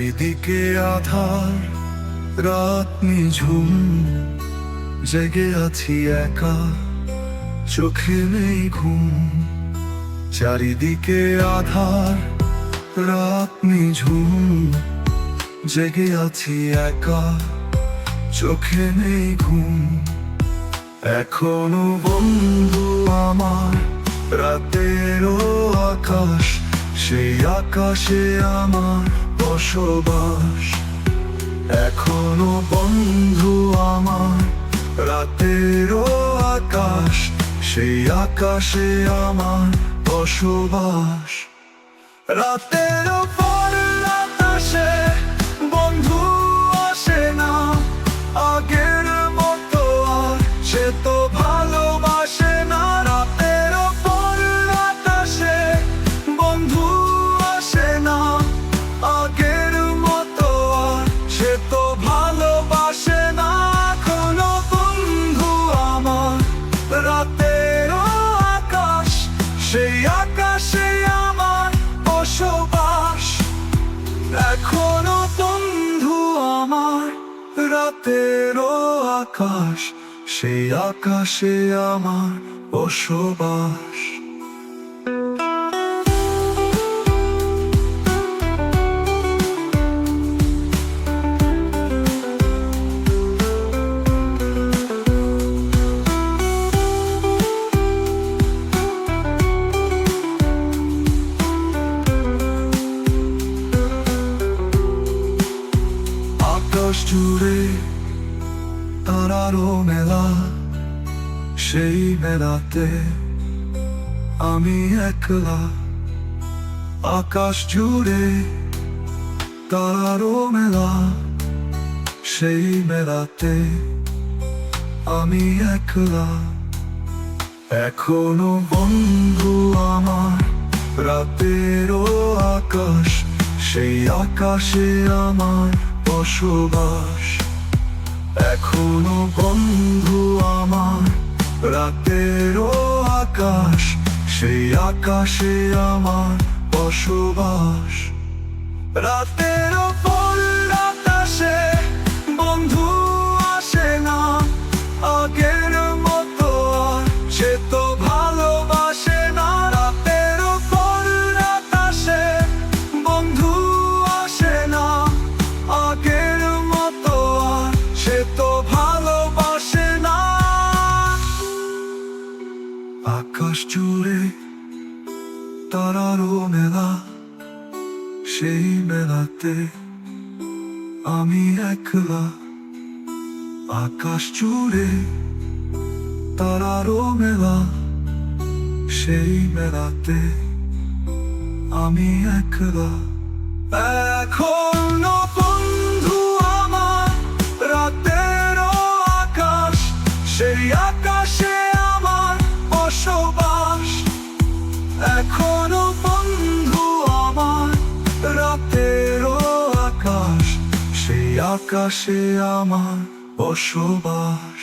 চারিদিকে আধার, রাত নিঝুম, জেগে আছি একা, চোখে নেই ঘুম। চারিদিকে আধার, রাত নিঝুম, জেগে আছি একা, চোখে নেই ঘুম। এখনো বন্ধু আমার রাতেরও আকাশ, সেই আকাশে আমার বসবাস। এখনো বন্ধু আমার রাতেরও আকাশ, সেই আকাশে আমার বসবাস। রাতের পর রাত আসে, বন্ধু আসে না আগের মতো আর, সে তো ভালোবাসে না। রাতের পর রাত আসে, বন্ধু আসে না আগের মতো আর, সে তো ভালোবাসে না। কোনো বন্ধু আমার রাতের আকাশ, সেই আকাশে আমার বসবাস। এখনো বন্ধু আমার রাতের আকাশ, সেই আকাশে আমার বসবাস। আকাশ জুড়ে তারারও মেলা, সেই মেলাতে আমি একলা। আকাশ জুড়ে তারারও মেলা, সেই মেলাতে আমি একলা। এখনো বন্ধু আমার রাতেরও আকাশ, সেই আকাশে আমার বসবাস। এখনো বন্ধু আমার রাতেরও আকাশ, সেই আকাশে আমার বসবাস। রাতের পর রাত আসে, বন্ধু আসে না আগের মতো আর, সে তো ভালোবাসে না। রাতের পর রাত আসে, বন্ধু আসে না আগের মতো আর, সে তো ভালোবাসে না। আকাশ জুড়ে তারারও মেলা, সেই মেলাতে আমি একলা। আকাশ জুড়ে তারারও মেলা, সেই মেলাতে আমি একলা। এখনো বন্ধু আমার রাতেরও আকাশ, সেই আকাশে আমার বসবাস। এখনো বন্ধু আমার রাতেরও আকাশ, সেই আকাশে আমার বসবাস।